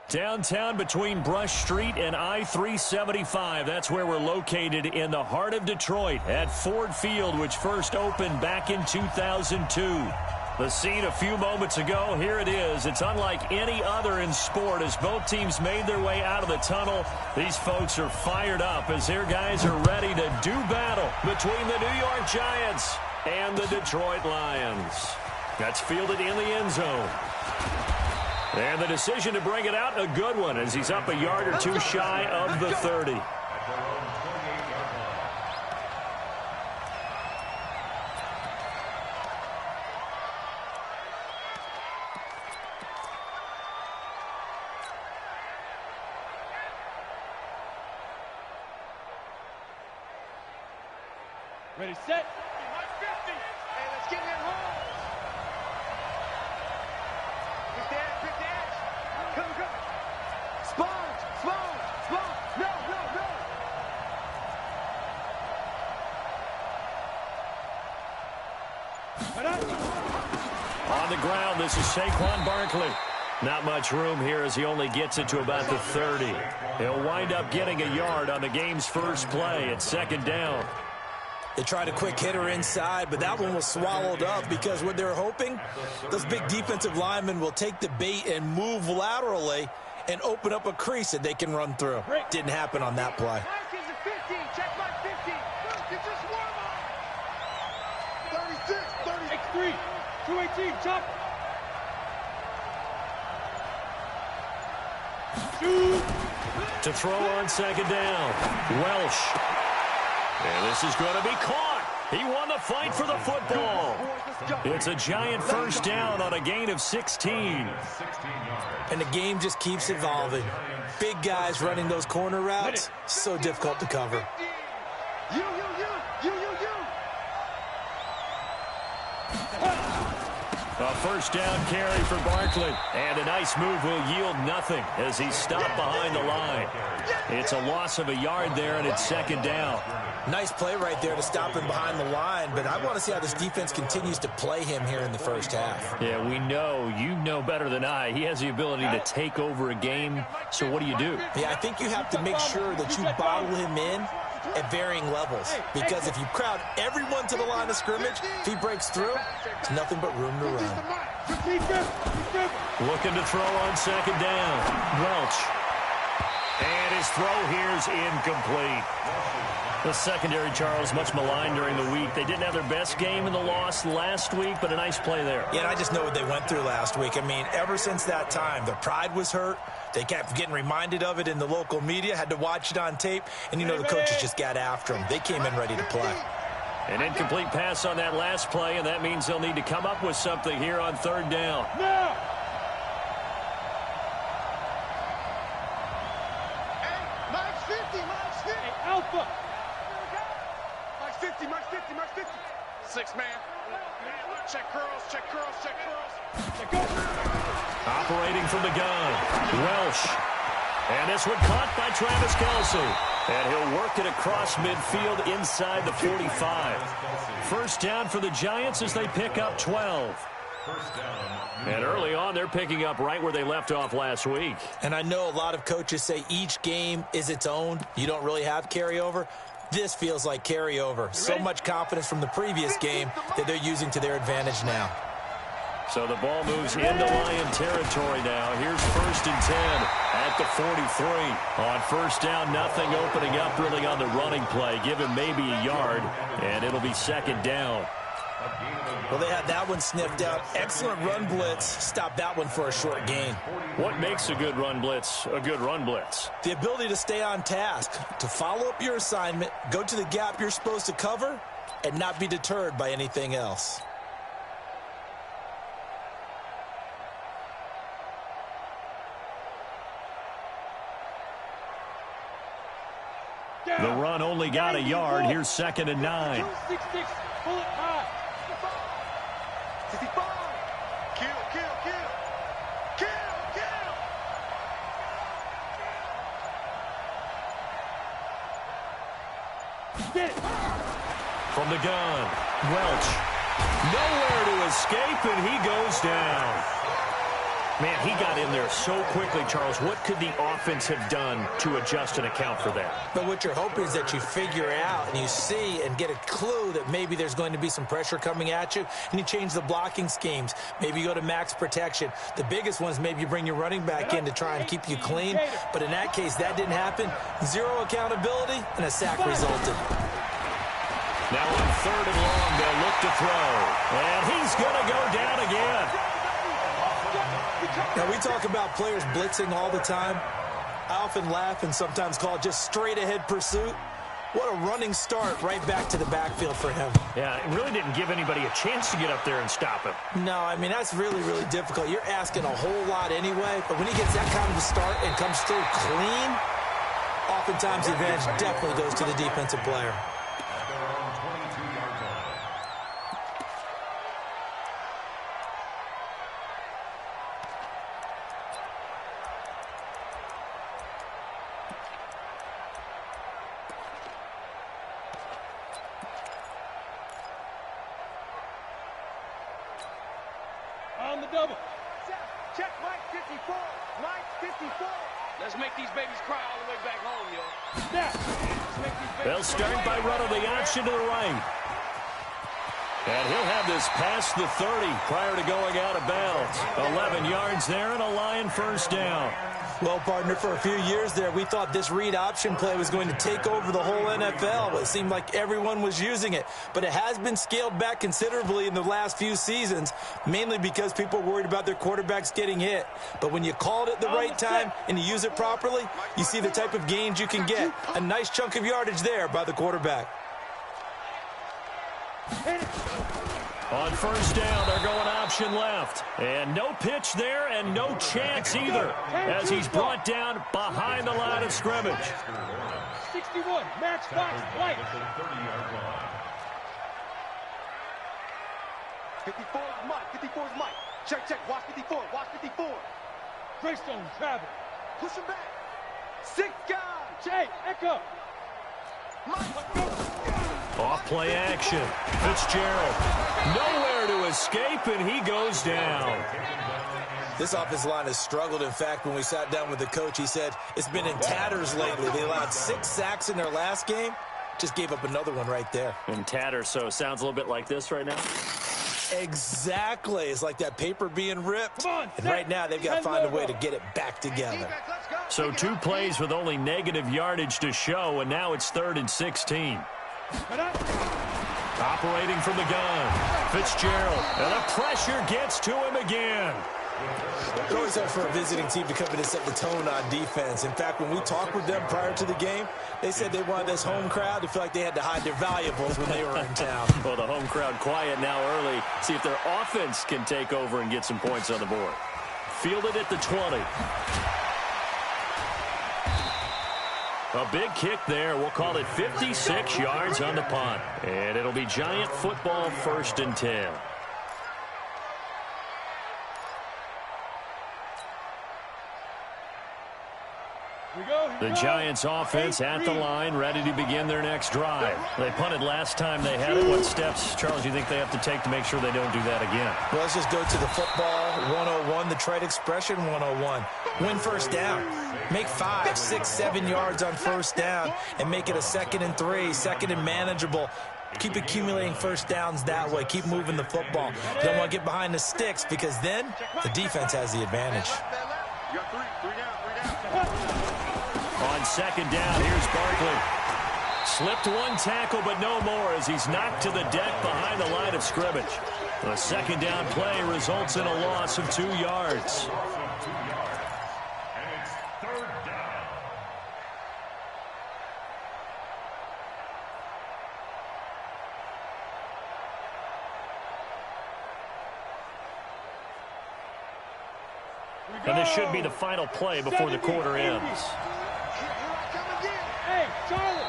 Downtown between Brush Street and I-375. That's where we're located in the heart of Detroit at Ford Field, which first opened back in 2002. The scene a few moments ago, here it is. It's unlike any other in sport as both teams made their way out of the tunnel. These folks are fired up as their guys are ready to do battle between the New York Giants and the Detroit Lions. That's fielded in the end zone. And the decision to bring it out, a good one, as he's up a yard or two shy of the 30. Ready, set. 150. Hey, let's get that home. Big dash. Come. Sponge. No. On the ground, this is Saquon Barkley. Not much room here as he only gets it to about the 30. He'll wind up getting a yard on the game's first play at second down. They tried a quick hitter inside, but that one was swallowed up because what they're hoping, those big defensive linemen will take the bait and move laterally and open up a crease that they can run through. Didn't happen on that play. Check my 50. You just warm up. 36, 33, 218, chop. Shoot. To throw on second down, Welsh. And this is going to be caught. He won the fight for the football. It's a giant first down on a gain of 16. And the game just keeps evolving. Big guys running those corner routes, so difficult to cover. You. A first down carry for Barkley. And a nice move will yield nothing as he's stopped behind the line. It's a loss of a yard there, and it's second down. Nice play right there to stop him behind the line, but I want to see how this defense continues to play him here in the first half. Yeah, we know. You know better than I. He has the ability to take over a game, so what do? Yeah, I think you have to make sure that you bottle him in at varying levels, because if you crowd everyone to the line of scrimmage, if he breaks through, it's nothing but room to run. Looking to throw on second down. Welch. And his throw here's incomplete. The secondary, Charles, much maligned during the week. They didn't have their best game in the loss last week, but a nice play there. Yeah, and I just know what they went through last week. I mean, ever since that time, their pride was hurt. They kept getting reminded of it in the local media, had to watch it on tape, and, you know, the coaches just got after them. They came in ready to play. An incomplete pass on that last play, and that means they'll need to come up with something here on third down. Now! Alpha. Max 50. 6 man. Check curls. Operating from the gun, Welsh. And this one caught by Travis Kelce. And he'll work it across midfield inside the 45. First down for the Giants as they pick up 12. And early on, they're picking up right where they left off last week. And I know a lot of coaches say each game is its own. You don't really have carryover. This feels like carryover. So much confidence from the previous game that they're using to their advantage now. So the ball moves into Lion territory now. Here's 1st and 10 at the 43. On first down, nothing opening up really on the running play. Give him maybe a yard, and it'll be second down. Well, they had that one sniffed out. Excellent run blitz. Stop that one for a short gain. What makes a good run blitz a good run blitz? The ability to stay on task, to follow up your assignment, go to the gap you're supposed to cover, and not be deterred by anything else. The run only got a yard. Here's 2nd and 9. 266. Pull it high. 65. Kill. Get it. From the gun, Welch. Nowhere to escape, and he goes down. Man, he got in there so quickly, Charles. What could the offense have done to adjust and account for that? But what you're hoping is that you figure out and you see and get a clue that maybe there's going to be some pressure coming at you, and you change the blocking schemes. Maybe you go to max protection. The biggest one is maybe you bring your running back in to try and keep you clean. But in that case, that didn't happen. Zero accountability, and a sack resulted. Now on 3rd and long, they'll look to throw. And he's going to go down again. Now, we talk about players blitzing all the time. I often laugh and sometimes call it just straight-ahead pursuit. What a running start right back to the backfield for him. Yeah, it really didn't give anybody a chance to get up there and stop him. No, I mean, that's really, really difficult. You're asking a whole lot anyway, but when he gets that kind of a start and comes through clean, oftentimes the advantage definitely goes to the defensive player. On the double. Check Mike 54. Mike 54. Let's make these babies cry all the way back home, yo. Snap. They'll start by running the option to the right. And he'll have this past the 30 prior to going out of bounds. 11 yards there and a Lion first down. Well, partner, for a few years there, we thought this read option play was going to take over the whole NFL. It seemed like everyone was using it. But it has been scaled back considerably in the last few seasons, mainly because people are worried about their quarterbacks getting hit. But when you call it at the right time and you use it properly, you see the type of gains you can get. A nice chunk of yardage there by the quarterback. On first down, they're going option left. And no pitch there and no chance either as he's brought down behind the line of scrimmage. 61, matchbox, white. 54 is Mike, 54 is Mike. Check, watch 54, watch 54. Greystone, travel. Push him back. 6 guys. Jay, echo. Off play action. Fitzgerald nowhere to escape, and he goes down. This offensive line has struggled. In fact, when we sat down with the coach, he said it's been in tatters lately. They allowed 6 sacks in their last game. Just gave up another one right there. In tatters, so it sounds a little bit like this right now. Exactly. It's like that paper being ripped. Come on, and right now they've got to find a way to get it back together. So 2 plays with only negative yardage to show, and now it's 3rd and 16. Operating from the gun, Fitzgerald, and the pressure gets to him again. It's always hard for a visiting team to come in and set the tone on defense. In fact, when we talked with them prior to the game, they said they wanted this home crowd to feel like they had to hide their valuables when they were in town. Well, the home crowd quiet now early. See if their offense can take over and get some points on the board. Fielded at the 20. A big kick there. We'll call it 56 yards on the punt. And it'll be Giant football, 1st and 10. The Giants offense at the line, ready to begin their next drive. They punted last time they had it. What steps, Charles, do you think they have to take to make sure they don't do that again? Well, let's just go to the football 101, the trade expression 101. Win first down. Make 5, 6, 7 yards on first down and make it a 2nd and 3, 2nd and manageable. Keep accumulating first downs that way. Keep moving the football. You don't want to get behind the sticks because then the defense has the advantage. You got 3 down. On 2nd down, here's Barkley. Slipped 1 tackle, but no more as he's knocked to the deck behind the line of scrimmage. The 2nd down play results in a loss of 2 yards. And this should be the final play before the quarter ends. Hey, Charlie.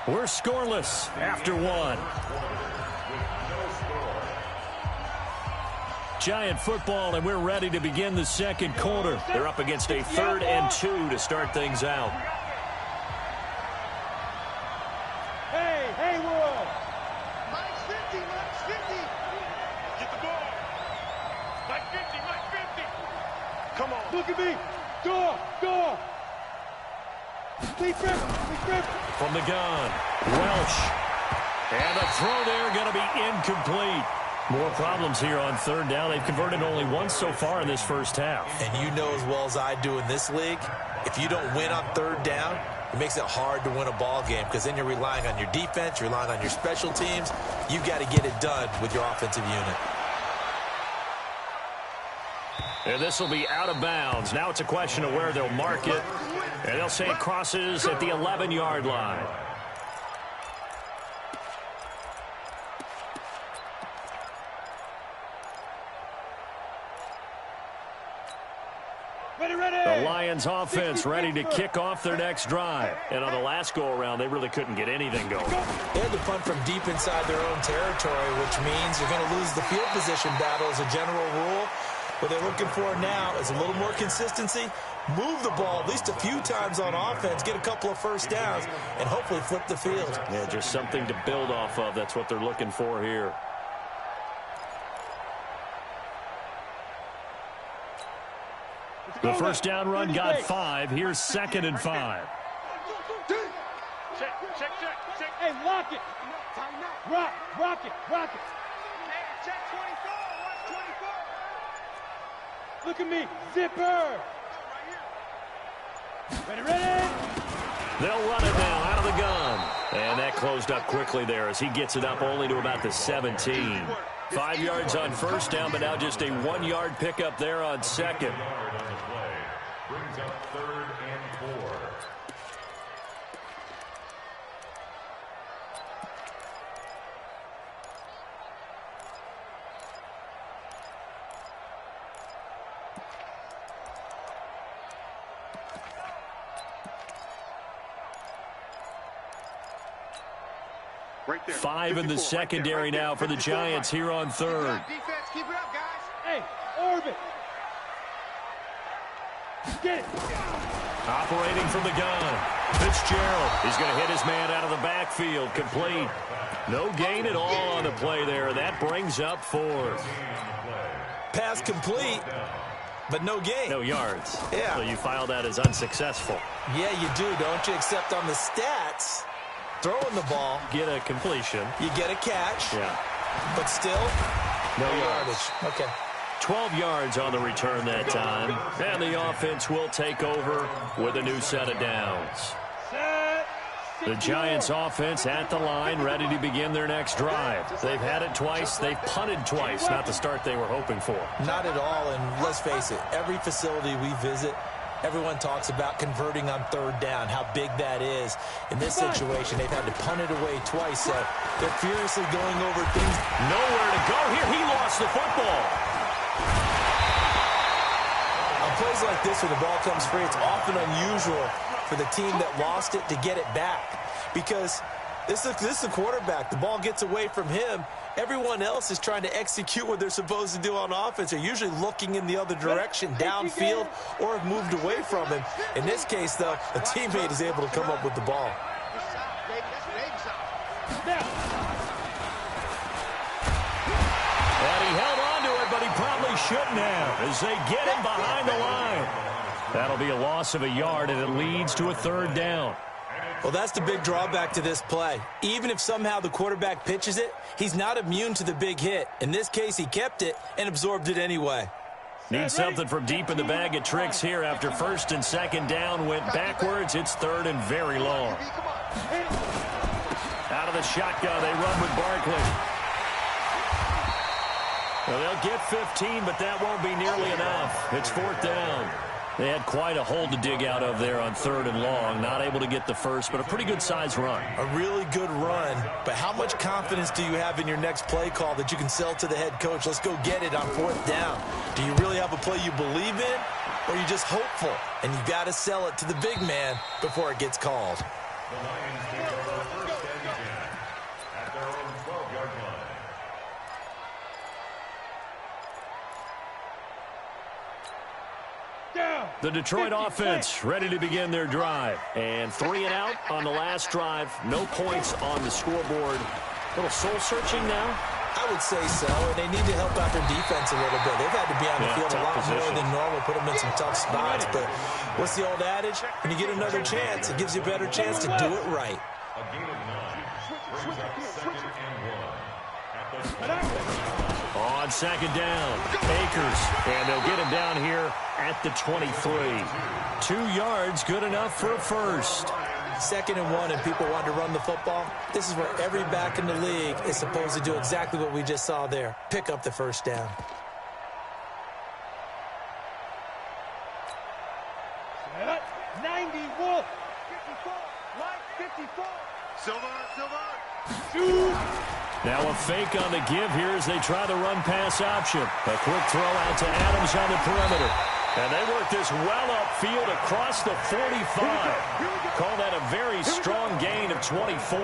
We're scoreless after 1. Giant football, and we're ready to begin the 2nd quarter. They're up against a 3rd and 2 to start things out. Hey, Haywood. Mike's 50, Mike's 50. Get the ball. Mike 50, Mike Come on. Look at me. Go. Deep rip. From the gun, Welch. And the throw there going to be incomplete. More problems here on third down. They've converted only once so far in this first half. And you know as well as I do in this league, if you don't win on third down, it makes it hard to win a ball game because then you're relying on your defense, you're relying on your special teams. You've got to get it done with your offensive unit. And this will be out of bounds. Now it's a question of where they'll mark it. And they'll say it crosses at the 11-yard line. The Lions offense ready to kick off their next drive. And on the last go-around, they really couldn't get anything going. They had to punt from deep inside their own territory, which means you're going to lose the field position battle as a general rule. What they're looking for now is a little more consistency, move the ball at least a few times on offense, get a couple of first downs, and hopefully flip the field. Yeah, just something to build off of. That's what they're looking for here. The first down run got 5. Here's 2nd and 5. Check. Hey, lock it. Rock it. Check 24. Watch 24. Look at me. Zipper. Ready. They'll run it now out of the gun. And that closed up quickly there as he gets it up only to about the 17. 5 yards on first down, but now just a 1-yard pickup there on second. Brings up 3rd and 4. Right there. 5 in the secondary now for the Giants here on third. Defense, keep it up, guys. Hey, orbit. Get it. Operating from the gun. Fitzgerald. He's going to hit his man out of the backfield. Complete. No gain at all on the play there. That brings up 4th. Pass complete, but no gain. No yards. Yeah. So you file that as unsuccessful. Yeah, you do, don't you? Except on the stats, throwing the ball, Get a completion. you get a catch, Yeah. but still, No yardage. Okay. 12 yards on the return that time. And the offense will take over with a new set of downs. The Giants offense at the line, ready to begin their next drive. They've had it twice. They've punted twice. Not the start they were hoping for. Not at all, and let's face it, every facility we visit, everyone talks about converting on third down, how big that is. In this situation, they've had to punt it away twice, so they're furiously going over things. Nowhere to go here. He lost the football. On plays like this where the ball comes free, it's often unusual for the team that lost it to get it back because this is the quarterback. The ball gets away from him. Everyone else is trying to execute what they're supposed to do on offense. They're usually looking in the other direction, downfield, or have moved away from him. In this case, though, a teammate is able to come up with the ball. And he held on to it, but he probably shouldn't have as they get him behind the line. That'll be a loss of a yard, and it leads to a third down. Well, that's the big drawback to this play. Even if somehow the quarterback pitches it, he's not immune to the big hit. In this case, he kept it and absorbed it anyway. Need something from deep in the bag of tricks here after first and second down went backwards. It's third and very long. Out of the shotgun, they run with Barkley. Well, they'll get 15, but that won't be nearly enough. It's 4th down. They had quite a hole to dig out of there on 3rd and long. Not able to get the first, but a pretty good-sized run. A really good run, but how much confidence do you have in your next play call that you can sell to the head coach? Let's go get it on 4th down. Do you really have a play you believe in, or are you just hopeful? And you got to sell it to the big man before it gets called. The Lions take their first and 10 at their own 12-yard line. The Detroit offense ready to begin their drive. And 3 and out on the last drive. No points on the scoreboard. A little soul-searching now. I would say so, and they need to help out their defense a little bit. They've had to be on the field a lot more than normal, put them in some tough spots. But what's the old adage? When you get another chance, it gives you a better chance to do it right. A gain of 9 brings up 2nd and 1 at the On second down, Akers, and they'll get him down here at the 23. 2 yards, good enough for a first. 2nd and 1, and people want to run the football. This is where every back in the league is supposed to do exactly what we just saw there. Pick up the first down. Set. 91. 54. Line 54. Silver. Shoot. Now a fake on the give here as they try the run-pass option. A quick throw out to Adams on the perimeter. And they work this well upfield across the 45. Call that a very strong gain of 24.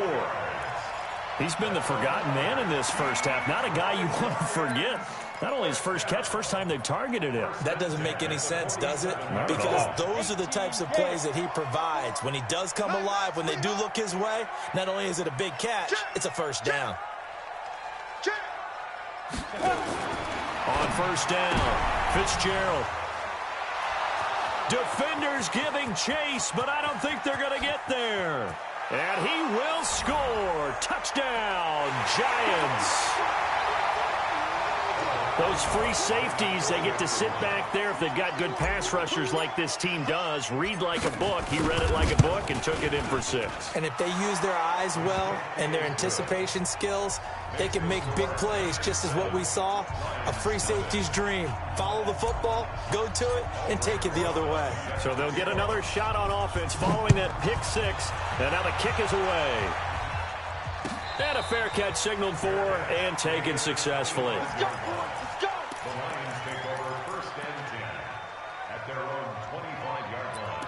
He's been the forgotten man in this first half. Not a guy you want to forget. Not only his first catch, first time they've targeted him. That doesn't make any sense, does it? Because those are the types of plays that he provides. When he does come alive, when they do look his way, not only is it a big catch, it's a first down. On first down, Fitzgerald. Defenders giving chase, but I don't think they're going to get there. And he will score. Touchdown, Giants. Those free safeties, they get to sit back there if they've got good pass rushers like this team does. Read like a book. He read it like a book and took it in for 6. And if they use their eyes well and their anticipation skills, they can make big plays, just as what we saw, a free safety's dream. Follow the football, go to it, and take it the other way. So they'll get another shot on offense following that pick 6, and now the kick is away. And a fair catch signaled for and taken successfully. Let's go, boys. Let's go. The Lions take over 1st and 10 at their own 25-yard line.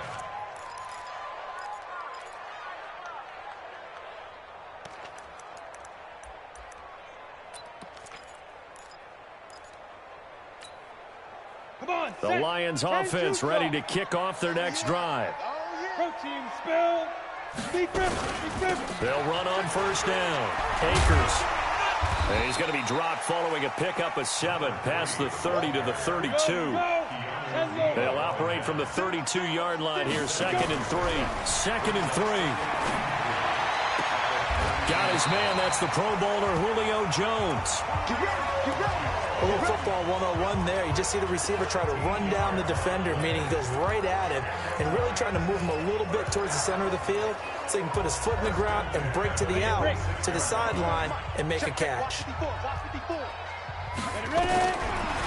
Come on, The Lions offense ready to kick off their next drive. Protein spill. Big Griffin. They'll run on first down. Akers. And he's going to be dropped following a pickup of 7 past the 30 to the 32. They'll operate from the 32-yard line here. 2nd and 3. 2nd and 3. Got his man. That's the Pro Bowler Julio Jones. Get ready. A little football 101 there. You just see the receiver try to run down the defender, meaning he goes right at him and really trying to move him a little bit towards the center of the field so he can put his foot in the ground and break to the out, to the sideline, and make a catch.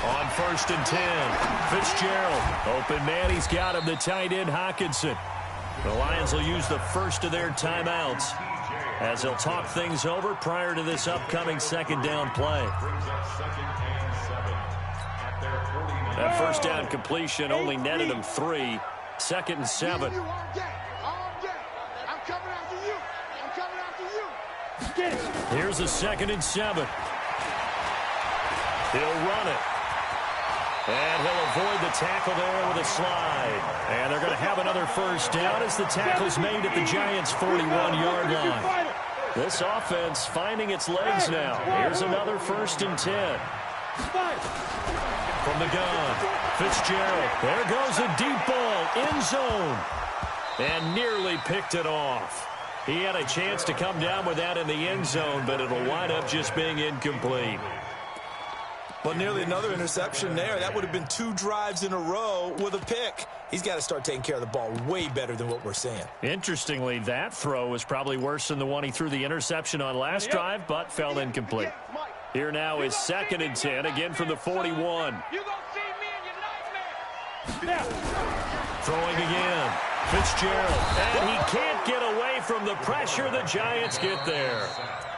On 1st and 10, Fitzgerald. Open man, he's got him, the tight end, Hockenson. The Lions will use the first of their timeouts as they'll talk things over prior to this upcoming 2nd down play. That first down completion only netted him 3. 2nd and 7. I'm coming after you. Get it. Here's a 2nd and 7. He'll run it. And he'll avoid the tackle there with a slide. And they're going to have another first down as the tackle's made at the Giants' 41-yard line. This offense finding its legs now. Here's another 1st and 10. From the gun, Fitzgerald. There goes a deep ball, end zone. And nearly picked it off. He had a chance to come down with that in the end zone, but it'll wind up just being incomplete. Well, nearly another interception there. That would have been 2 drives in a row with a pick. He's got to start taking care of the ball way better than what we're seeing. Interestingly, that throw was probably worse than the one he threw the interception on last drive, but fell incomplete. Here now is 2nd and 10, again from the 41. You gonna see me in your nightmare. Throwing again. Fitzgerald. And he can't get away from the pressure. The Giants get there.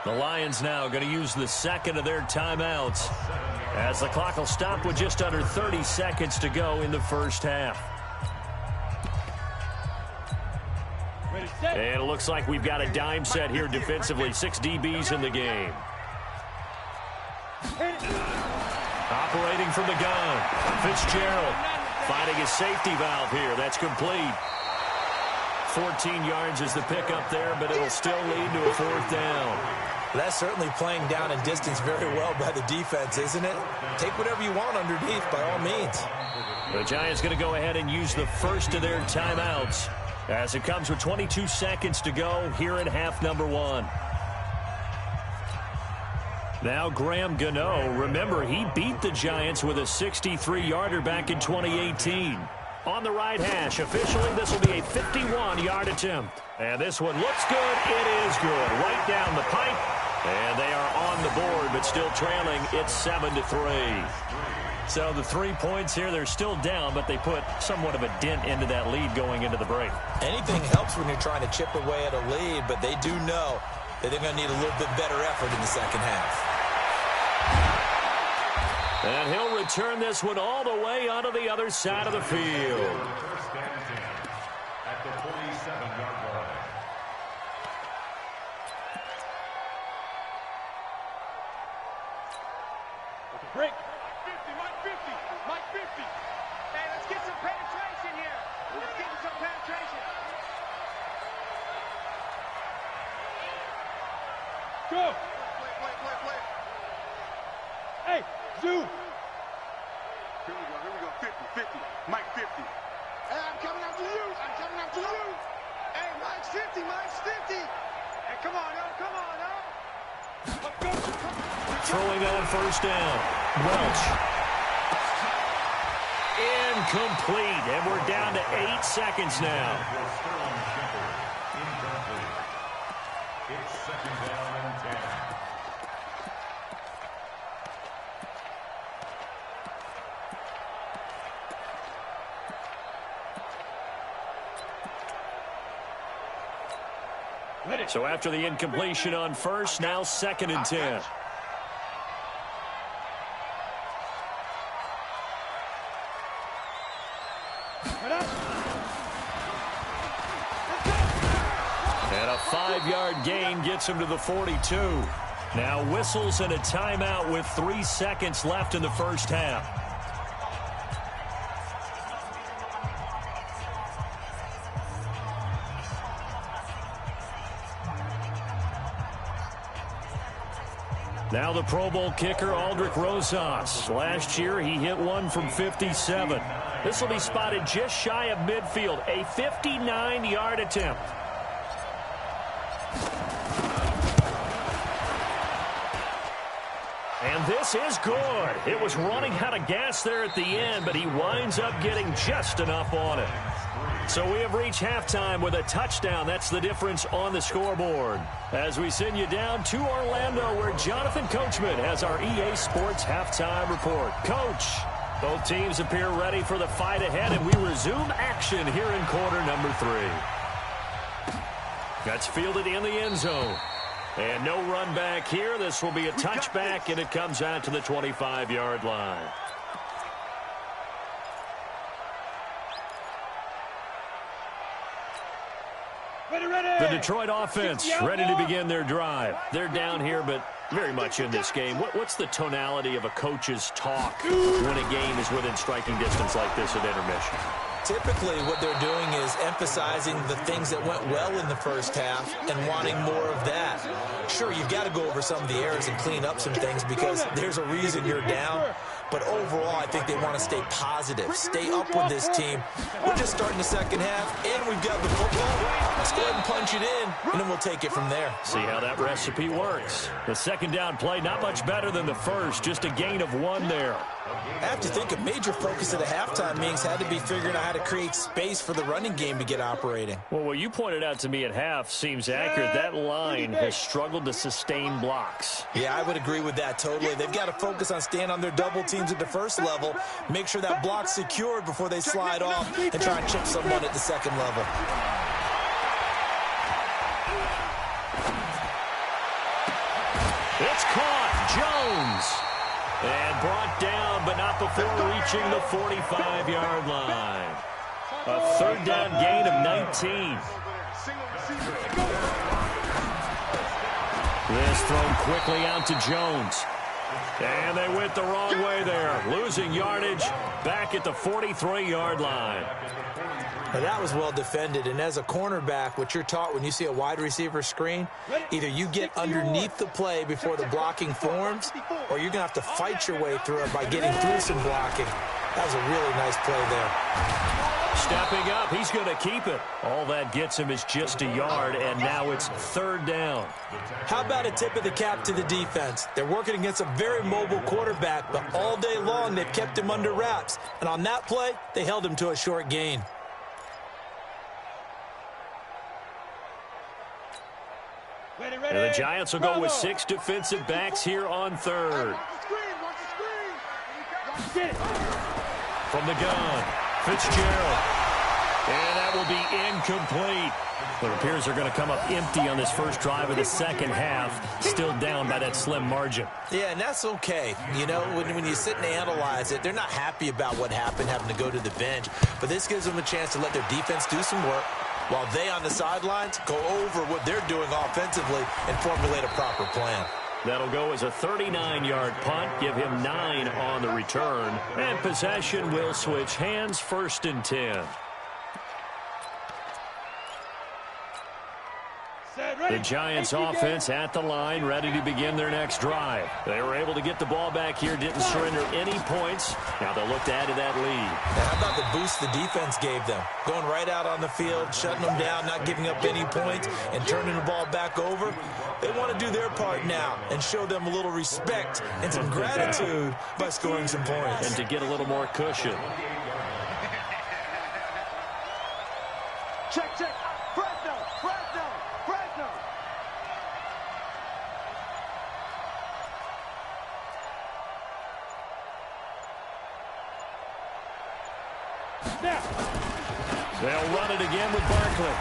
The Lions now going to use the 2nd of their timeouts as the clock will stop with just under 30 seconds to go in the first half. And it looks like we've got a dime set here defensively. 6 DBs in the game. Operating from the gun. Fitzgerald finding his safety valve here. That's complete. 14 yards is the pickup there, but it'll still lead to a 4th down. That's certainly playing down in distance very well by the defense, isn't it? Take whatever you want underneath, by all means. The Giants going to go ahead and use the first of their timeouts as it comes with 22 seconds to go here in half number one. Now Graham Gano, remember, he beat the Giants with a 63-yarder back in 2018. On the right hash, officially this will be a 51-yard attempt. And this one looks good. It is good. Right down the pipe. And they are on the board, but still trailing. It's 7-3. So the 3 points here, they're still down, but they put somewhat of a dent into that lead going into the break. Anything helps when you're trying to chip away at a lead, but they do know that they're going to need a little bit better effort in the second half. And he'll return this one all the way onto the other side of the field. First and 10 at the 47-yard line. Break. Mike 50. Mike 50. Hey, let's get some penetration here. Let's get some penetration. Go. Play. Hey, zoom. Here we go. 50. Mike 50. Hey, I'm coming after you. Hey, Mike's 50. Hey, come on, yo. Throwing on first down. Welch. Incomplete. And we're down to 8 seconds now. It's second down and 10. So after the incompletion on first, now 2nd and 10. And a 5-yard gain gets him to the 42. Now whistles and a timeout with 3 seconds left in the first half. Now the Pro Bowl kicker, Aldrich Rosas. Last year, he hit one from 57. This will be spotted just shy of midfield. A 59-yard attempt. And this is good. It was running out of gas there at the end, but he winds up getting just enough on it. So we have reached halftime with a touchdown. That's the difference on the scoreboard. As we send you down to Orlando, where Jonathan Coachman has our EA Sports halftime report. Coach, both teams appear ready for the fight ahead, and we resume action here in quarter number 3. That's fielded in the end zone. And no run back here. This will be a touchback, and it comes out to the 25-yard line. The Detroit offense ready to begin their drive. They're down here, but very much in this game. What's the tonality of a coach's talk when a game is within striking distance like this at intermission? Typically, what they're doing is emphasizing the things that went well in the first half and wanting more of that. Sure, you've got to go over some of the errors and clean up some things because there's a reason you're down. But overall, I think they want to stay positive, stay up with this team. We're just starting the second half, and we've got the football. Let's go ahead and punch it in, and then we'll take it from there. See how that recipe works. The second down play, not much better than the first, just a gain of 1 there. I have to think a major focus of the halftime meetings had to be figuring out how to create space for the running game to get operating. Well, what you pointed out to me at half seems accurate. That line has struggled to sustain blocks. Yeah, I would agree with that totally. They've got to focus on staying on their double teams at the first level, make sure that block's secured before they slide off and try and chip someone at the second level. It's caught. Jones. And brought down, but not before reaching the 45-yard line. A third down gain of 19. This thrown quickly out to Jones. And they went the wrong way there. Losing yardage back at the 43-yard line. Now, that was well defended, and as a cornerback, what you're taught when you see a wide receiver screen, either you get underneath the play before the blocking forms, or you're going to have to fight your way through it by getting through some blocking. That was a really nice play there. Stepping up, he's going to keep it. All that gets him is just a yard, and now it's 3rd down. How about a tip of the cap to the defense? They're working against a very mobile quarterback, but all day long they've kept him under wraps. And on that play, they held him to a short gain. And the Giants will go with 6 defensive backs here on 3rd. From the gun, Fitzgerald. And that will be incomplete. It appears they're going to come up empty on this first drive of the second half, still down by that slim margin. Yeah, and that's okay. You know, when you sit and analyze it, they're not happy about what happened, having to go to the bench. But this gives them a chance to let their defense do some work, while they on the sidelines go over what they're doing offensively and formulate a proper plan. That'll go as a 39-yard punt, give him 9 on the return. And possession will switch hands, 1st and 10. The Giants offense at the line, ready to begin their next drive. They were able to get the ball back here, didn't surrender any points. Now they'll look to add to that lead. Now, how about the boost the defense gave them? Going right out on the field, shutting them down, not giving up any points, and turning the ball back over. They want to do their part now and show them a little respect and some gratitude by scoring some points. And to get a little more cushion. Check, check. Fresno, Fresno, Fresno. They'll run it again with Barkley.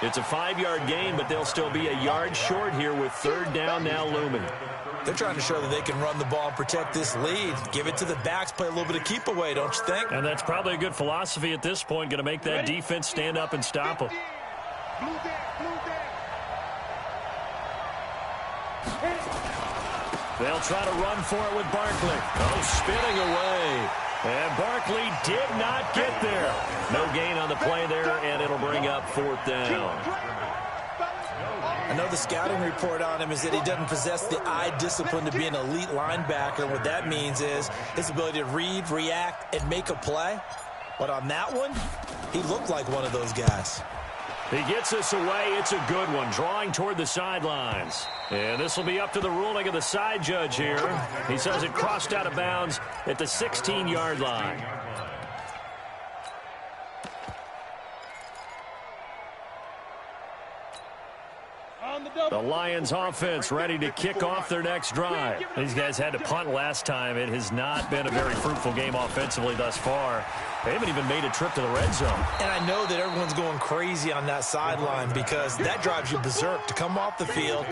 It's a 5-yard gain, but they'll still be a yard short here with 3rd down now looming. They're trying to show that they can run the ball and protect this lead. Give it to the backs, play a little bit of keep away, don't you think? And that's probably a good philosophy at this point, going to make that defense stand up and stop them. They'll try to run for it with Barkley. Oh, spinning away. And Barkley did not get there. No gain on the play there, and it'll bring up 4th down. I know the scouting report on him is that he doesn't possess the eye discipline to be an elite linebacker. What that means is his ability to read, react, and make a play. But on that one, he looked like one of those guys. He gets us away. It's a good one, drawing toward the sidelines. And this will be up to the ruling of the side judge here. He says it crossed out of bounds at the 16-yard line. The Lions offense ready to kick off their next drive. These guys had to punt last time. It has not been a very fruitful game offensively thus far. They haven't even made a trip to the red zone. And I know that everyone's going crazy on that sideline because that drives you berserk to come off the field,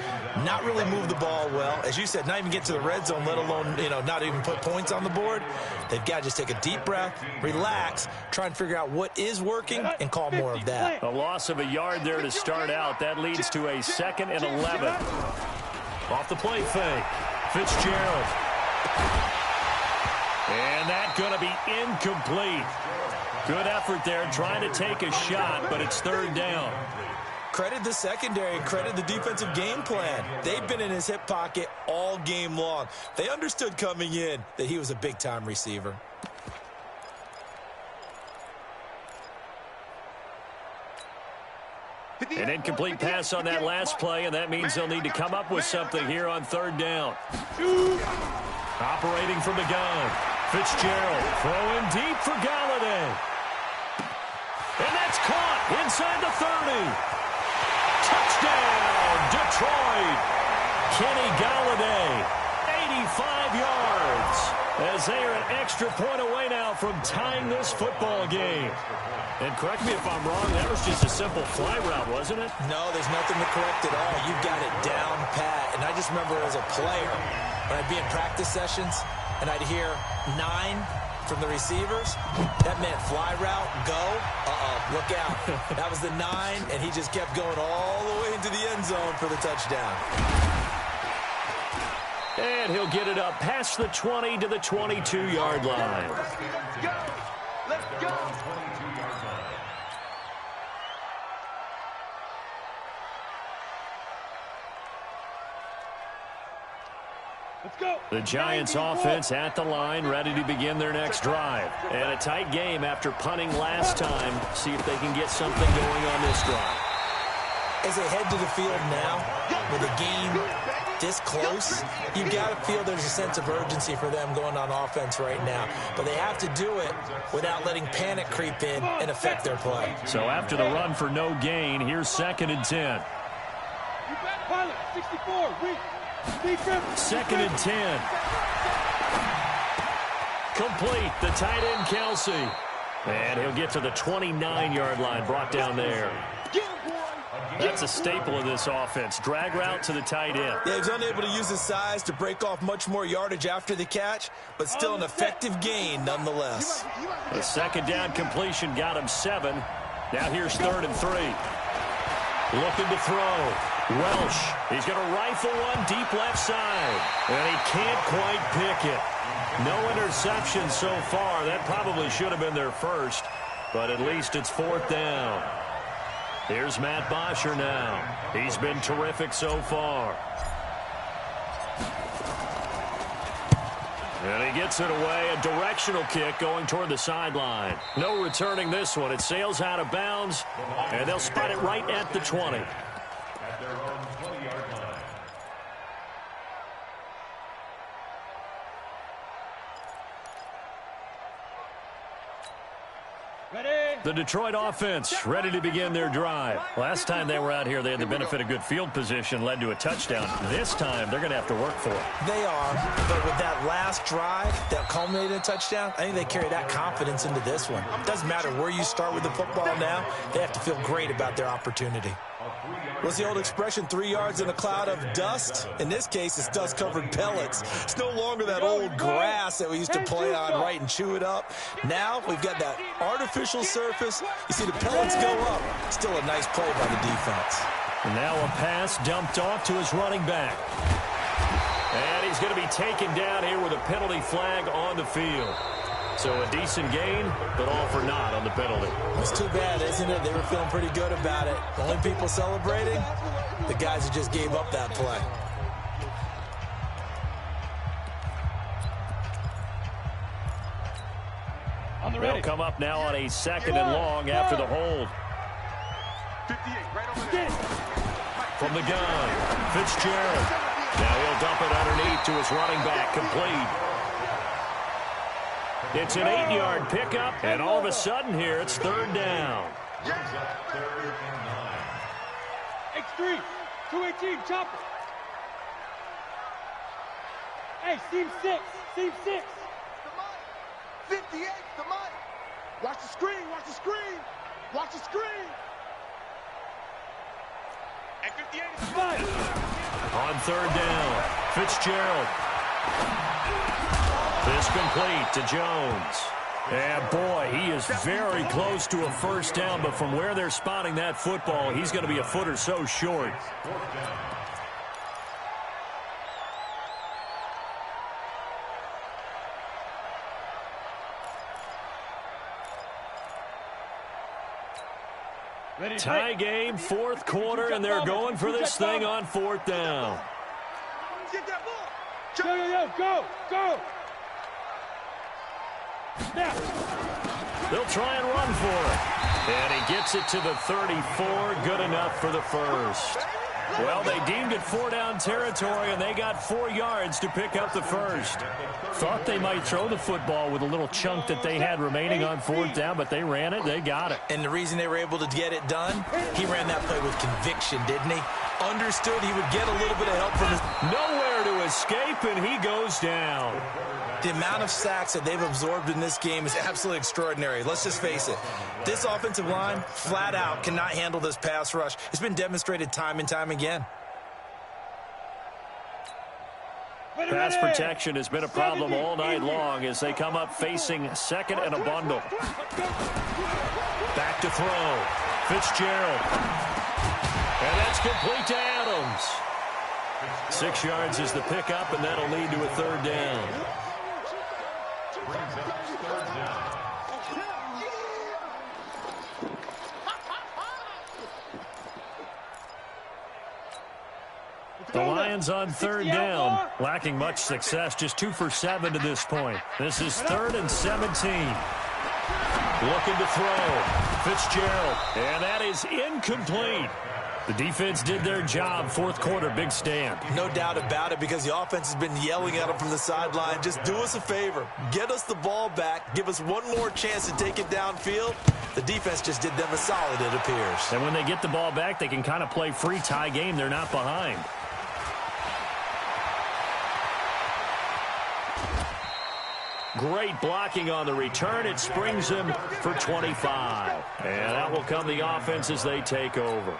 not really move the ball well. As you said, not even get to the red zone, let alone, not even put points on the board. They've got to just take a deep breath, relax, try and figure out what is working and call more of that. A loss of a yard there to start out. That leads to a 2nd and 11. Off the play fake. Fitzgerald. And that's going to be incomplete. Good effort there trying to take a shot, but it's 3rd down. Credit the secondary, credit the defensive game plan. They've been in his hip pocket all game long. They understood coming in that he was a big-time receiver. An incomplete pass on that last play, and that means they'll need to come up with something here on 3rd down. Operating from the gun. Fitzgerald throwing deep for Galladay. And that's caught inside the 30. Touchdown, Detroit. Kenny Galladay, 85 yards. As they are an extra point away now from tying this football game. And correct me if I'm wrong, that was just a simple fly route, wasn't it? No, there's nothing to correct at all. You've got it down pat. And I just remember as a player, when I'd be in practice sessions, and I'd hear 9 from the receivers, that meant fly route, go, look out. That was the 9, and he just kept going all the way into the end zone for the touchdown. And he'll get it up past the 20 to the 22-yard line. Let's go. Let's go. The Giants offense at the line, ready to begin their next drive. And a tight game after punting last time. See if they can get something going on this drive. As they head to the field now, with a game this close, you've got to feel there's a sense of urgency for them going on offense right now. But they have to do it without letting panic creep in and affect their play. So after the run for no gain, here's 2nd and 10. Pilot, 64, weak. 2nd and 10. Complete. The tight end, Kelsey. And he'll get to the 29-yard line, brought down there. That's a staple of this offense. Drag route to the tight end. Yeah, he's unable to use his size to break off much more yardage after the catch, but still an effective gain nonetheless. The 2nd down completion got him 7. Now here's 3rd and 3. Looking to throw. Welsh. He's going to rifle one deep left side. And he can't quite pick it. No interception so far. That probably should have been their first. But at least it's 4th down. Here's Matt Bosher now. He's been terrific so far. And he gets it away. A directional kick going toward the sideline. No returning this one. It sails out of bounds, and they'll spot it right at the 20. At their own 20-yard line. Ready. The Detroit offense ready to begin their drive. Last time they were out here, they had the benefit of good field position, led to a touchdown. This time, they're going to have to work for it. They are, but with that last drive that culminated in a touchdown, I think they carry that confidence into this one. It doesn't matter where you start with the football now. They have to feel great about their opportunity. What's the old expression, 3 yards in a cloud of dust? In this case, it's dust-covered pellets. It's no longer that old grass that we used to play on, right, and chew it up. Now we've got that artificial surface. You see the pellets go up. Still a nice play by the defense. And now a pass dumped off to his running back. And he's going to be taken down here with a penalty flag on the field. So a decent gain, but all for naught on the penalty. It's too bad, isn't it? They were feeling pretty good about it. The only people celebrating, the guys who just gave up that play. They'll come up now on a 2nd and long after the hold. 58, right over there. From the gun, Fitzgerald. Now he'll dump it underneath to his running back, complete. It's an 8-yard pickup, and all of a sudden here, it's 3rd down. X3, 218, chopper. Hey, seam 6, seam 6. 58, the money. Watch the screen, watch the screen. Watch the screen. At 58 is the money. On 3rd down, Fitzgerald. This complete to Jones. And boy, he is very close to a first down, but from where they're spotting that football, he's going to be a foot or so short. Tie game, 4th quarter, and they're going for this thing on 4th down. Get that ball. Yo, go, go. Now. They'll try and run for it. And he gets it to the 34. Good enough for the first. Well, they deemed it 4-down territory, and they got 4 yards to pick up the first. Thought they might throw the football with a little chunk that they had remaining on 4th down, but they ran it. They got it. And the reason they were able to get it done, he ran that play with conviction, didn't he? Understood he would get a little bit of help from his... Nowhere to escape, and he goes down. The amount of sacks that they've absorbed in this game is absolutely extraordinary. Let's just face it. This offensive line, flat out, cannot handle this pass rush. It's been demonstrated time and time again. Pass protection has been a problem all night long as they come up facing 2nd and a bundle. Back to throw. Fitzgerald. And that's complete to Adams. 6 yards is the pickup, and that'll lead to a 3rd down. The Lions on third down, lacking much success, just 2 for 7 to this point. This is 3rd and 17. Looking to throw. Fitzgerald, and that is incomplete. The defense did their job. 4th quarter, big stand. No doubt about it, because the offense has been yelling at them from the sideline. Just do us a favor. Get us the ball back. Give us one more chance to take it downfield. The defense just did them a solid, it appears. And when they get the ball back, they can kind of play free tie game. They're not behind. Great blocking on the return. It springs him for 25. And that will come the offense as they take over.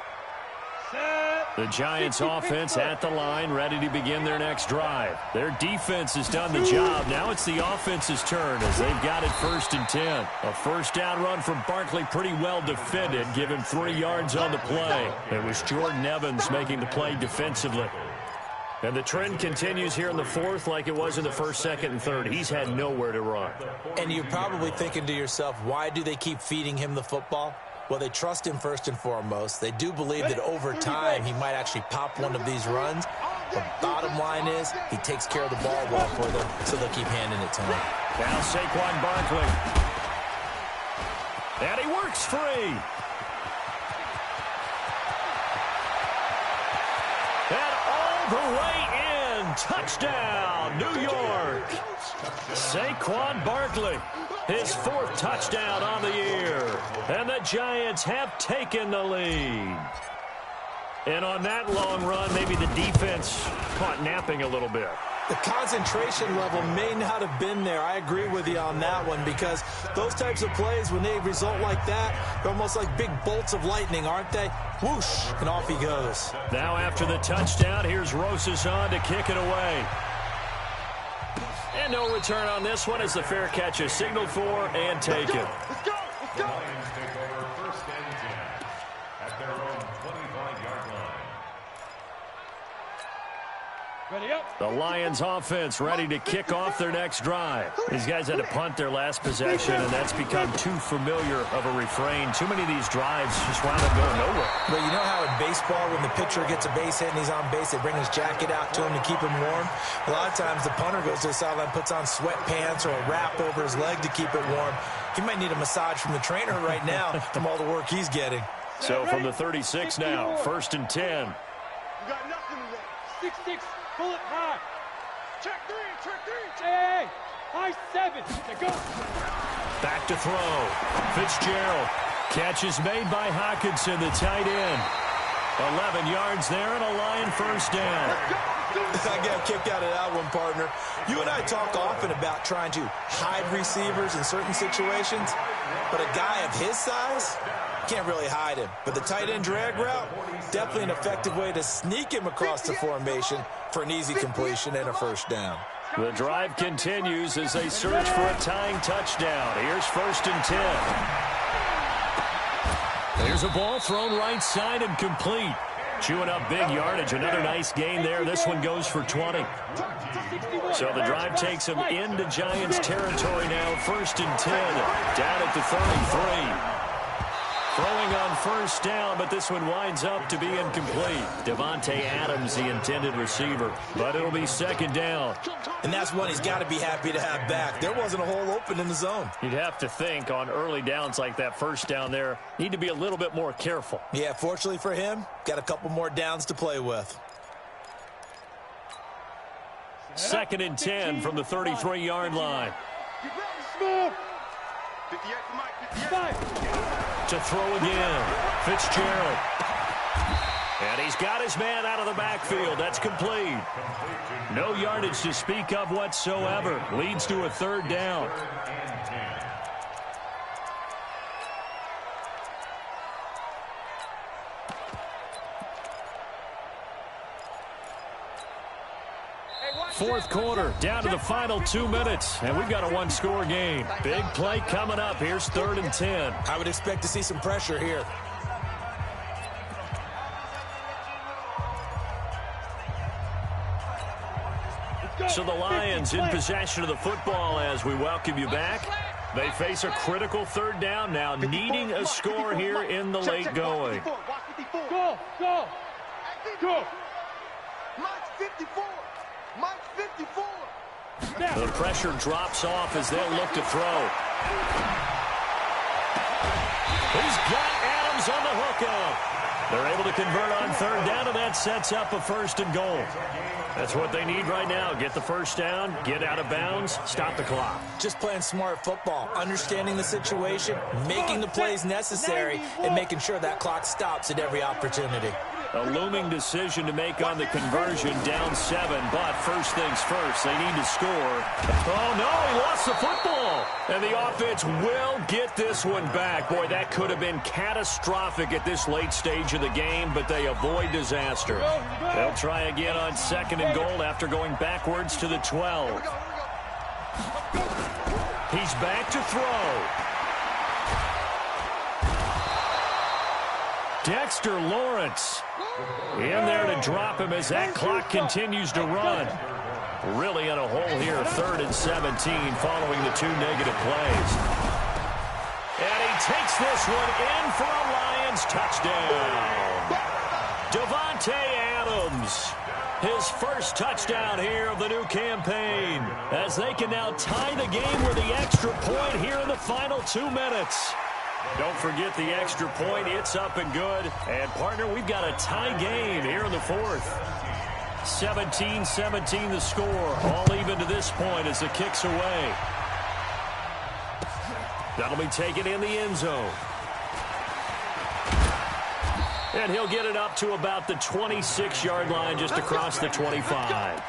The Giants offense at the line, ready to begin their next drive. Their defense has done the job. Now it's the offense's turn as they've got it 1st and 10. A first down run from Barkley, pretty well defended. Give him 3 yards on the play. It was Jordan Evans making the play defensively. And the trend continues here in the 4th like it was in the 1st, 2nd, and 3rd. He's had nowhere to run. And you're probably thinking to yourself, why do they keep feeding him the football? Well, they trust him first and foremost. They do believe that over time he might actually pop one of these runs. The bottom line is he takes care of the ball well for them, so they'll keep handing it to him. Now Saquon Barkley. And he works free. And all the way in. Touchdown, New York. Saquon Barkley. His 4th touchdown on the year. And the Giants have taken the lead. And on that long run, maybe the defense caught napping a little bit. The concentration level may not have been there. I agree with you on that one, because those types of plays, when they result like that, they're almost like big bolts of lightning, aren't they? Whoosh, and off he goes. Now after the touchdown, here's Rosas on to kick it away. And no return on this one as the fair catch is signaled for and taken. Let's go. Let's go. Lions take over 1st and 10 at their own 25-yard line. Ready up. The Lions offense ready to kick off their next drive. These guys had to punt their last possession, and that's become too familiar of a refrain. Too many of these drives just wound up going nowhere. But you know how in baseball, when the pitcher gets a base hit and he's on base, they bring his jacket out to him to keep him warm? A lot of times the punter goes to the sideline, puts on sweatpants or a wrap over his leg to keep it warm. He might need a massage from the trainer right now from all the work he's getting. So from the 36 now, 1st and 10. You got nothing today. 6-6. Pull it high. Check 3. Check 3. Hey. High 7. Now go. Back to throw. Fitzgerald. Catch is made by Hockenson, the tight end. 11 yards there and a Lion 1st down. I got kicked out of that one, partner. You and I talk often about trying to hide receivers in certain situations, but a guy of his size, can't really hide him. But the tight end drag route, definitely an effective way to sneak him across the formation for an easy completion and a 1st down. The drive continues as they search for a tying touchdown. Here's 1st and 10. There's a ball thrown right side and complete. Chewing up big yardage. Another nice gain there. This one goes for 20. So the drive takes them into Giants territory now. 1st and 10. Down at the 33. Throwing on 1st down, but this one winds up to be incomplete. Devontae Adams, the intended receiver, but it'll be 2nd down. And that's one he's got to be happy to have back. There wasn't a hole open in the zone. You'd have to think on early downs like that 1st down there, need to be a little bit more careful. Yeah, fortunately for him, got a couple more downs to play with. 2nd and 10 from the 33-yard line. Smooth. 58 for Mike. 5. To throw again. Fitzgerald. And he's got his man out of the backfield. That's complete. No yardage to speak of whatsoever. Leads to a 3rd down. Fourth quarter, down to the final 2 minutes, and we've got a one-score game. Big play coming up. Here's 3rd and 10. I would expect to see some pressure here. So the Lions in possession of the football as we welcome you back. They face a critical 3rd down now, needing a score here in the late going. Go. Go. Go. Mike's 54. Mike's 54. The pressure drops off as they'll look to throw. He's got Adams on the hookup. They're able to convert on third down, and that sets up a 1st and goal. That's what they need right now. Get the first down, get out of bounds, stop the clock. Just playing smart football, understanding the situation, making the plays necessary, and making sure that clock stops at every opportunity. A looming decision to make on the conversion, down 7, but first things first, they need to score. Oh, no, he lost the football. And the offense will get this one back. Boy, that could have been catastrophic at this late stage of the game, but they avoid disaster. They'll try again on 2nd and goal after going backwards to the 12. He's back to throw. Dexter Lawrence in there to drop him as that clock continues to run. Really in a hole here, 3rd and 17 following the 2 negative plays. And he takes this one in for a Lions touchdown. Davante Adams, his first touchdown here of the new campaign, as they can now tie the game with the extra point here in the final 2 minutes. Don't forget the extra point. It's up and good. And, partner, we've got a tie game here in the 4th. 17-17 the score. All even to this point as the kick's away. That'll be taken in the end zone. And he'll get it up to about the 26-yard line, just across the 25.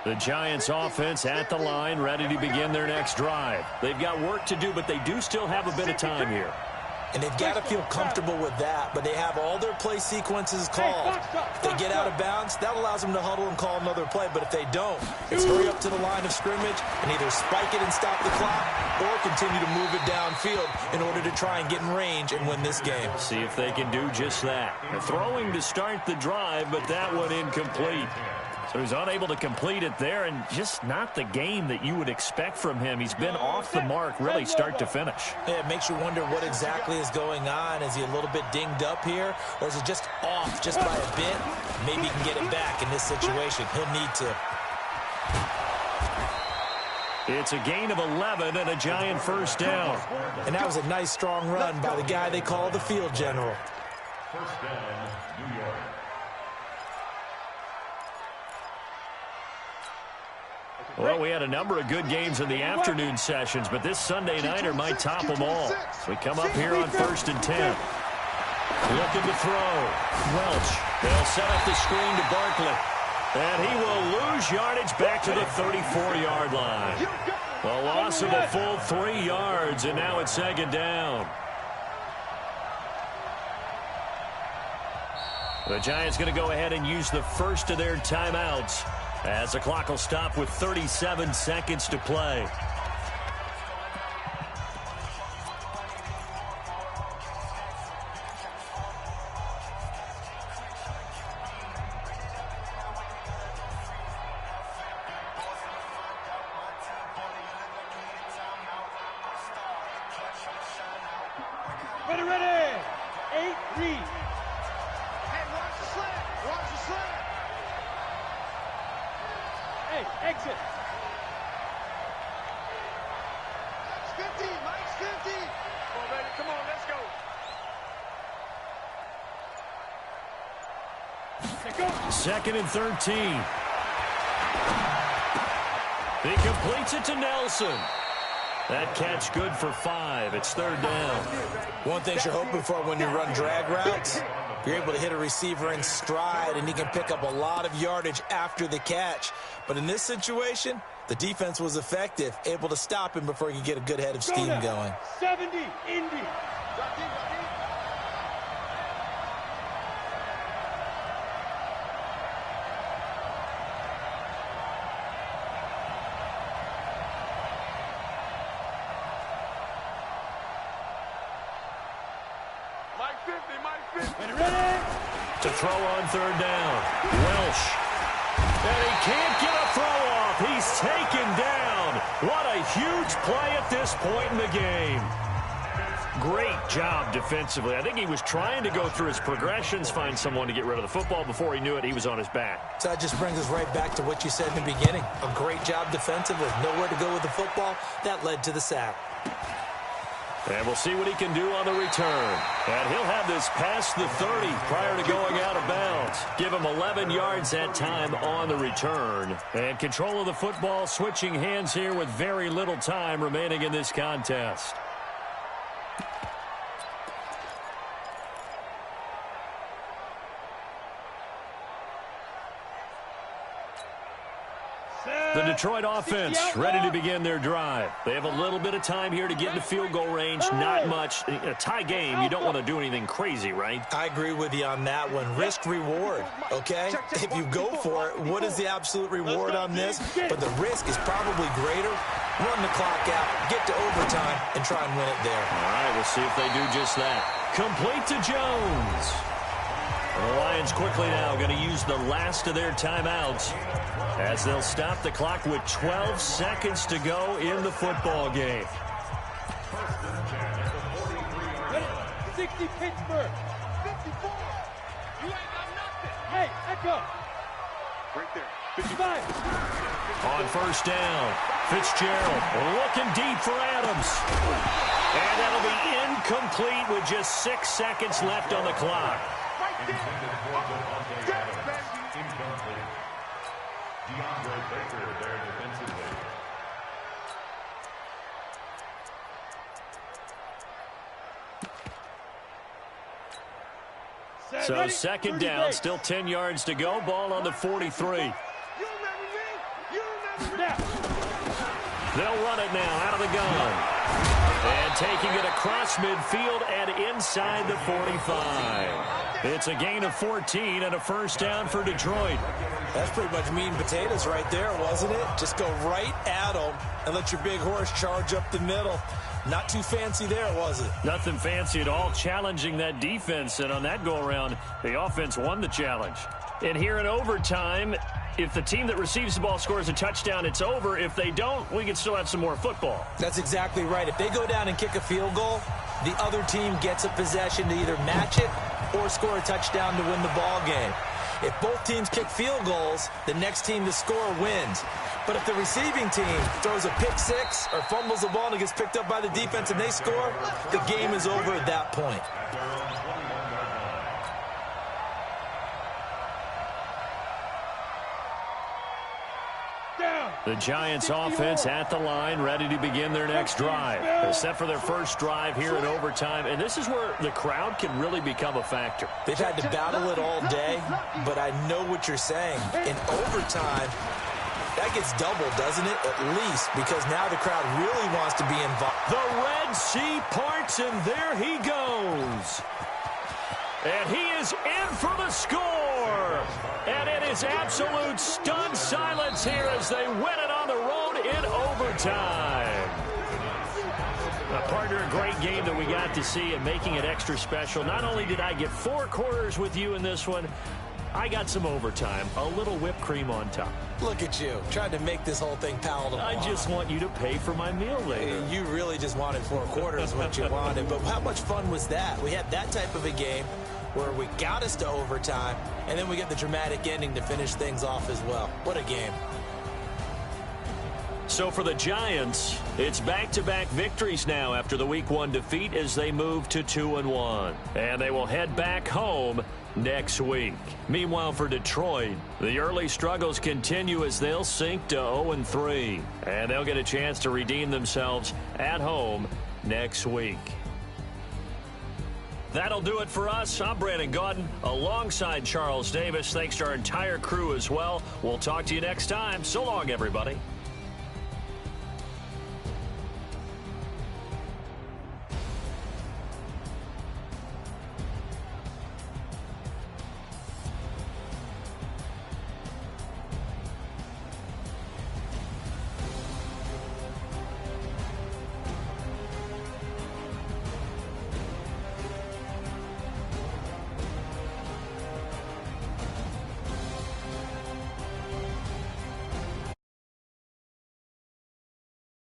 The Giants offense at the line, ready to begin their next drive. They've got work to do, but they do still have a bit of time here. And they've got to feel comfortable with that, but they have all their play sequences called. If they get out of bounds, that allows them to huddle and call another play, but if they don't, it's hurry up to the line of scrimmage and either spike it and stop the clock or continue to move it downfield in order to try and get in range and win this game. See if they can do just that. They're throwing to start the drive, but that one incomplete. So he's unable to complete it there, and just not the game that you would expect from him. He's been off the mark really start to finish. Yeah, it makes you wonder what exactly is going on. Is he a little bit dinged up here, or is it just off just by a bit? Maybe he can get it back in this situation. He'll need to. It's a gain of 11 and a Giant first down. And that was a nice, strong run by the guy they call the field general. First down, New York. Well, we had a number of good games in the afternoon sessions, but this Sunday nighter might top them all. So we come up here on 1st and 10. Looking to throw. Welch. They'll set up the screen to Barkley. And he will lose yardage back to the 34-yard line. A loss of a full 3 yards, and now it's 2nd down. The Giants going to go ahead and use the first of their timeouts, as the clock will stop with 37 seconds to play. Ready. 8-3. Hey, watch the slant. Watch the slant. Hey, exit. Mike's 50. Mike's 50. Come on, baby. Come on, let's go. Let's go. 2nd and 13. He completes it to Nelson. That catch good for 5. It's 3rd down. One thing you're hoping for when you run drag routes, you're able to hit a receiver in stride, and he can pick up a lot of yardage after the catch. But in this situation, the defense was effective, able to stop him before he could get a good head of steam going. 70, Indy. Mike 50, Mike 50. Ready? To throw on third down. Welsh. And he can't get a throw off. He's taken down. What a huge play at this point in the game. Great job defensively. I think he was trying to go through his progressions, find someone to get rid of the football. Before he knew it, he was on his back. So that just brings us right back to what you said in the beginning. A great job defensively. Nowhere to go with the football. That led to the sack. And we'll see what he can do on the return. And he'll have this past the 30 prior to going out of bounds. Give him 11 yards that time on the return. And control of the football, switching hands here with very little time remaining in this contest. The Detroit offense ready to begin their drive. They have a little bit of time here to get into field goal range. Not much. A tie game, you don't want to do anything crazy, right? I agree with you on that one. Risk reward, okay? If you go for it, what is the absolute reward on this? But the risk is probably greater. Run the clock out, get to overtime, and try and win it there. All right, we'll see if they do just that. Complete to Jones. The Lions quickly now going to use the last of their timeouts as they'll stop the clock with 12 seconds to go in the football game. 60 Pittsburgh. 54. You ain't got nothing. Hey, Echo. Right there. 55. On first down, Fitzgerald looking deep for Adams. And that'll be incomplete with just 6 seconds left on the clock. So second down, still 10 yards to go. Ball on the 43. They'll run it now out of the gun. And taking it across midfield and inside the 45. It's a gain of 14 and a first down for Detroit. That's pretty much meat and potatoes right there, wasn't it? Just go right at them and let your big horse charge up the middle. Not too fancy there, was it? Nothing fancy at all, challenging that defense. And on that go-around, the offense won the challenge. And here in overtime, if the team that receives the ball scores a touchdown, it's over. If they don't, we can still have some more football. That's exactly right. If they go down and kick a field goal, the other team gets a possession to either match it or score a touchdown to win the ball game. If both teams kick field goals, the next team to score wins. But if the receiving team throws a pick six or fumbles the ball and it gets picked up by the defense and they score, the game is over at that point. The Giants offense at the line, ready to begin their next drive. They're set for their first drive here in overtime, and this is where the crowd can really become a factor. They've had to battle it all day, but I know what you're saying. In overtime, that gets doubled, doesn't it? At least, because now the crowd really wants to be involved. The Red Sea parts, and there he goes. And he is in for the score. And it is absolute stunned silence here as they win it on the road in overtime. Partner, a great game that we got to see and making it extra special. Not only did I get 4 quarters with you in this one, I got some overtime, a little whipped cream on top. Look at you, trying to make this whole thing palatable. I just want you to pay for my meal later. You really just wanted 4 quarters what you wanted, but how much fun was that? We had that type of a game where we got us to overtime, and then we get the dramatic ending to finish things off as well. What a game. So for the Giants, it's back-to-back victories now after the Week 1 defeat as they move to 2-1. And they will head back home next week. Meanwhile, for Detroit, the early struggles continue as they'll sink to 0-3. And they'll get a chance to redeem themselves at home next week. That'll do it for us. I'm Brandon Gaudin alongside Charles Davis. Thanks to our entire crew as well. We'll talk to you next time. So long, everybody.